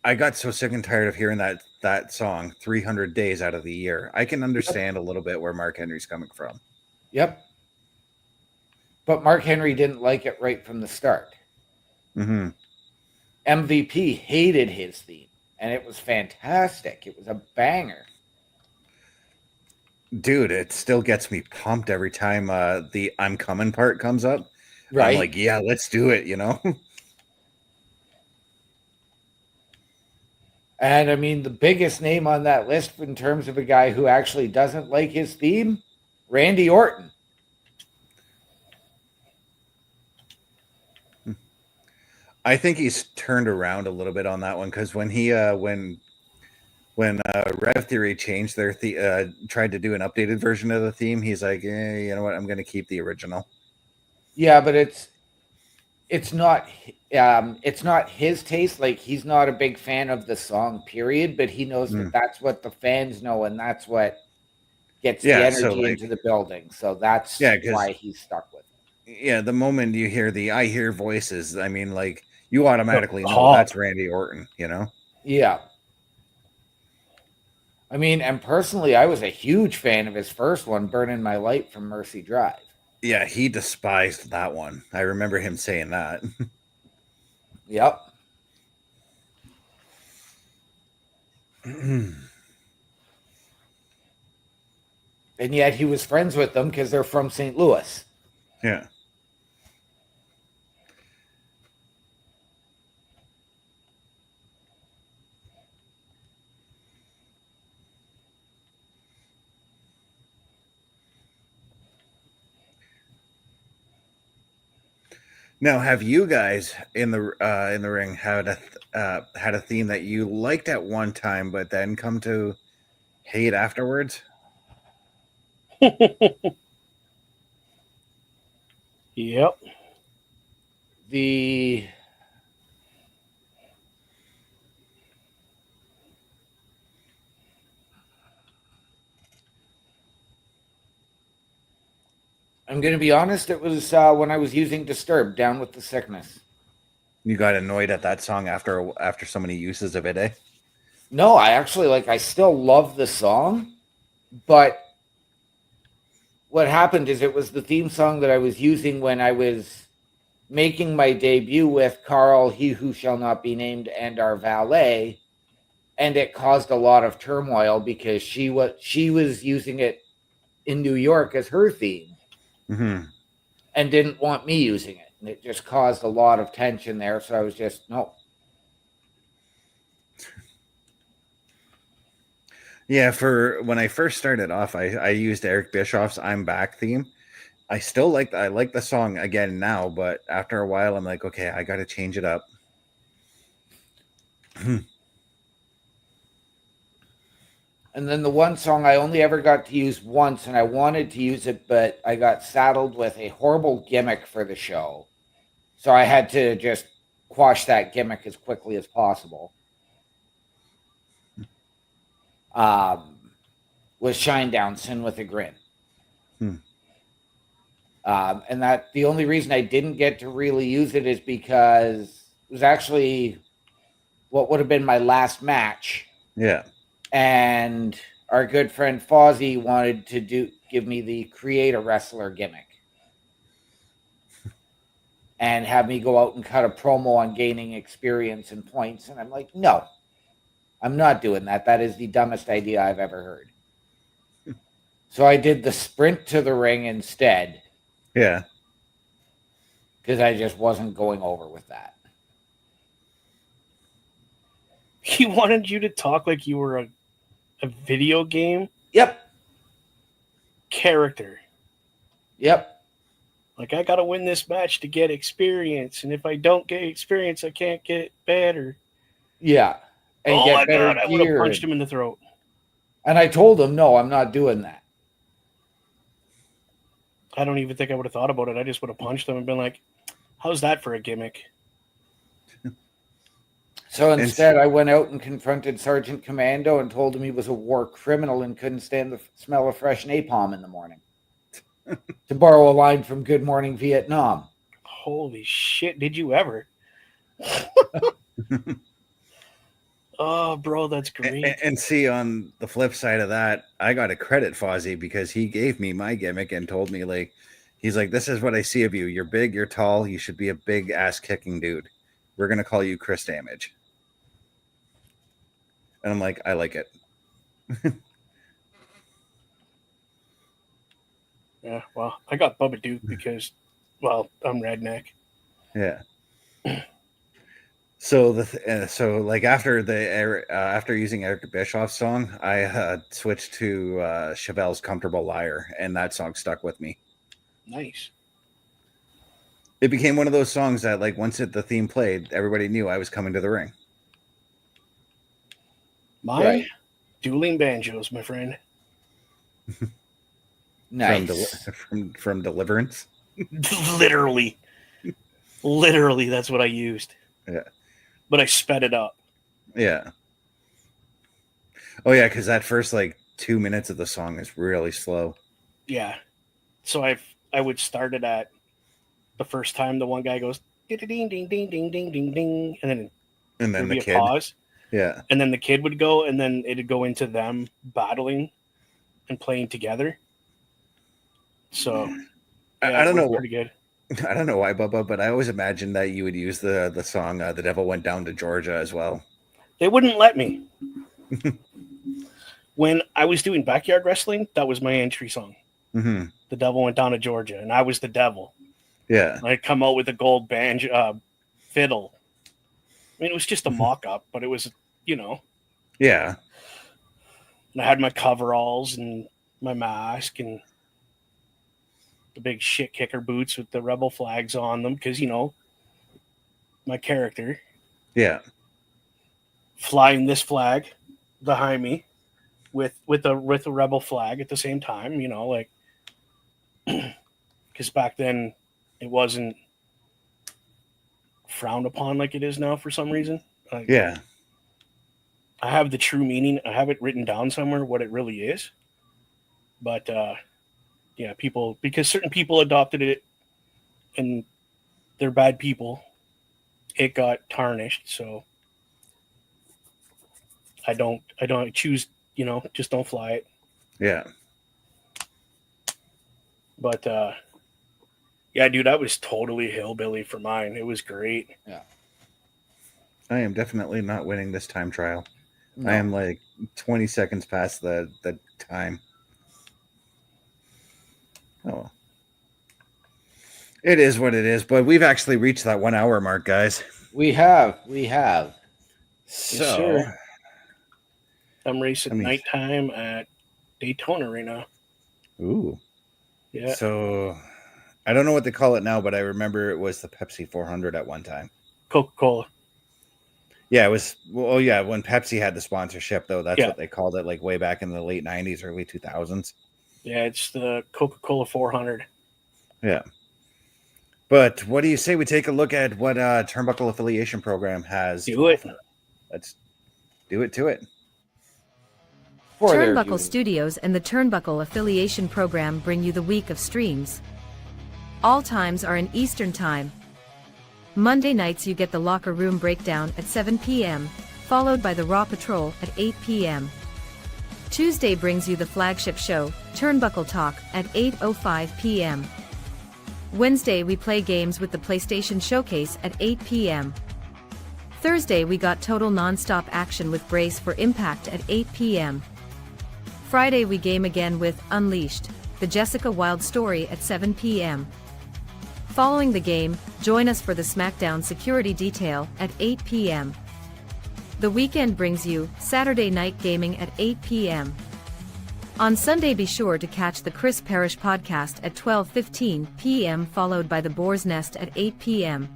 I got so sick and tired of hearing that song 300 days out of the year. I can understand a little bit where Mark Henry's coming from. Yep. But Mark Henry didn't like it right from the start. Mm-hmm. MVP hated his theme, and it was fantastic. It was a banger. Dude, it still gets me pumped every time the I'm coming part comes up. Right. I'm like, yeah, let's do it, you know? And I mean, the biggest name on that list in terms of a guy who actually doesn't like his theme, Randy Orton. I think he's turned around a little bit on that one, because when he when Rev Theory changed their tried to do an updated version of the theme, he's like, you know what, I'm going to keep the original. Yeah, but it's not his taste. Like, he's not a big fan of the song, period. But he knows that that's what the fans know, and that's what gets the energy into the building. So that's why he's stuck with it. Yeah, the moment you hear I hear voices, I mean, like, you automatically know that's Randy Orton, you know? Yeah. I mean, and personally, I was a huge fan of his first one, Burning My Light from Mercy Drive. Yeah, he despised that one. I remember him saying that. Yep. Yeah. And yet he was friends with them because they're from St. Louis. Now, have you guys in the ring had a theme that you liked at one time, but then come to hate afterwards? Yep. I'm going to be honest, it was when I was using Disturbed, Down with the Sickness. You got annoyed at that song after so many uses of it, eh? No, I still love the song, but what happened is it was the theme song that I was using when I was making my debut with Carl, He Who Shall Not Be Named, and our valet, and it caused a lot of turmoil because she was using it in New York as her theme, and didn't want me using it, and it just caused a lot of tension there. So I was just no. Yeah, for when I first started off, I used Eric Bischoff's "I'm Back" theme. I like the song again now, but after a while, I'm like, okay, I got to change it up. And then the one song I only ever got to use once, and I wanted to use it, but I got saddled with a horrible gimmick for the show. So I had to just quash that gimmick as quickly as possible. Was Shinedown, Sin with a Grin. And that the only reason I didn't get to really use it is because it was actually what would have been my last match. Yeah. And our good friend Fozzie wanted to give me the create a wrestler gimmick and have me go out and cut a promo on gaining experience and points. And I'm like, no, I'm not doing that. That is the dumbest idea I've ever heard. So I did the sprint to the ring instead. Yeah. Because I just wasn't going over with that. He wanted you to talk like you were a video game character. Yep. Like, I got to win this match to get experience. And if I don't get experience, I can't get better. Yeah. And oh my God, I would have punched him in the throat. And I told him, no, I'm not doing that. I don't even think I would have thought about it. I just would have punched him and been like, how's that for a gimmick? So instead, I went out and confronted Sergeant Commando and told him he was a war criminal and couldn't stand the smell of fresh napalm in the morning. To borrow a line from Good Morning Vietnam. Holy shit, did you ever? Oh, bro, that's great. And see, on the flip side of that, I got to credit Fozzie because he gave me my gimmick and told me, like, he's like, this is what I see of you. You're big, you're tall, you should be a big ass kicking dude. We're going to call you Chris Damage. And I'm like, I like it. Yeah, well, I got Bubba Duke because, well, I'm redneck. Yeah. So like after using Eric Bischoff's song, I switched to Chevelle's "Comfortable Liar," and that song stuck with me. Nice. It became one of those songs that, like, once the theme played, everybody knew I was coming to the ring. Dueling banjos, my friend. Nice. From Deliverance. Literally, that's what I used. Yeah. But I sped it up. Yeah. Oh yeah, because that first 2 minutes of the song is really slow. Yeah. So I would start it at the first time the one guy goes ding ding ding ding ding ding ding, and then the kid pause. Yeah. And then the kid would go, and then it'd go into them battling and playing together. So yeah, I don't know. pretty good. I don't know why, Bubba, but I always imagined that you would use the song "The Devil Went Down to Georgia" as well. They wouldn't let me. When I was doing backyard wrestling, that was my entry song. Mm-hmm. The Devil Went Down to Georgia, and I was the devil. Yeah. I'd come out with a gold banjo fiddle. I mean, it was just a mock-up, but it was, Yeah. And I had my coveralls and my mask and the big shit kicker boots with the rebel flags on them because, my character. Yeah. Flying this flag behind me with a rebel flag at the same time, because back then it wasn't frowned upon like it is now for some reason. Yeah. I have the true meaning. I have it written down somewhere what it really is. But because certain people adopted it and they're bad people, it got tarnished. So I don't choose, just don't fly it. Yeah. But yeah, dude, I was totally hillbilly for mine. It was great. Yeah. I am definitely not winning this time trial. No. I am like 20 seconds past the time. Oh. It is what it is, but we've actually reached that 1 hour mark, guys. We have. So, Yes, sir. I'm racing nighttime at Daytona right now. Ooh. Yeah. So, I don't know what they call it now, but I remember it was the Pepsi 400 at one time. Coca-Cola. Yeah, it was. Well, yeah, when Pepsi had the sponsorship, though, that's what they called it, like way back in the late 90s, early 2000s. Yeah, it's the Coca-Cola 400. Yeah. But what do you say we take a look at what Turnbuckle Affiliation Program has? Do it. Let's do it to it. Turnbuckle Studios and the Turnbuckle Affiliation Program bring you the week of streams. All times are in Eastern Time. Monday nights you get the Locker Room Breakdown at 7 p.m., followed by the Raw Patrol at 8 p.m. Tuesday brings you the flagship show, Turnbuckle Talk, at 8:05 p.m. Wednesday we play games with the PlayStation ShowCase at 8 p.m. Thursday we got total non-stop action with Brace for Impact at 8 p.m. Friday we game again with Unleashed, the Jessica Wilde story at 7 p.m. Following the game, join us for the SmackDown Security Detail at 8 p.m. The weekend brings you Saturday Night Gaming at 8 p.m. On Sunday be sure to catch the Chris Parrish podcast at 12:15 p.m. followed by the Boar's Nest at 8 p.m.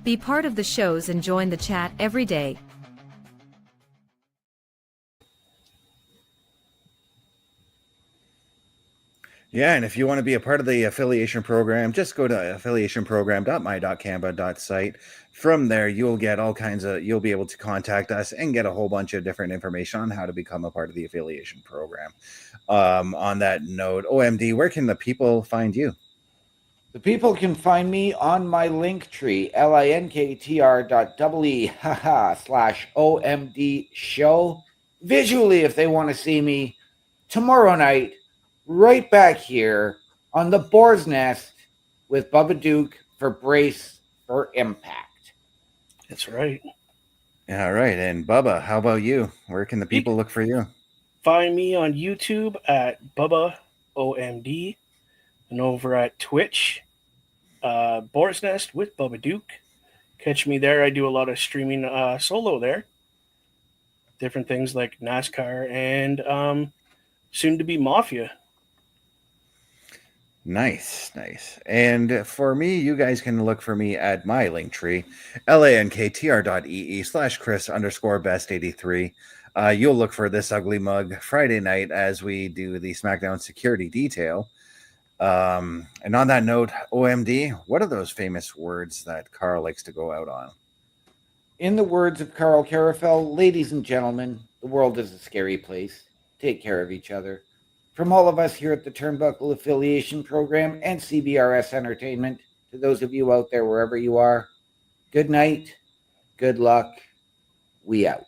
Be part of the shows and join the chat every day. Yeah, and if you want to be a part of the affiliation program, just go to affiliationprogram.my.canva.site. From there, you'll get you'll be able to contact us and get a whole bunch of different information on how to become a part of the affiliation program. On that note, OMD, where can the people find you? The people can find me on my link tree, linktr.ee/OMD show. Visually, if they want to see me tomorrow night, right back here on the Boar's Nest with Bubba Duke for Brace for Impact. That's right. All right. And Bubba, how about you? Where can the people look for you? Find me on YouTube at Bubba OMD and over at Twitch, Boar's Nest with Bubba Duke. Catch me there. I do a lot of streaming solo there. Different things like NASCAR and soon to be Mafia. Nice. And for me, you guys can look for me at my link tree, lanktr.ee/Chris_best83. You'll look for this ugly mug Friday night as we do the SmackDown Security Detail. And on that note, OMD, what are those famous words that Carl likes to go out on? In the words of Carl Carafell, ladies and gentlemen, the world is a scary place. Take care of each other. From all of us here at the Turnbuckle Affiliation Program and CBRS Entertainment, to those of you out there wherever you are, good night, good luck, We out.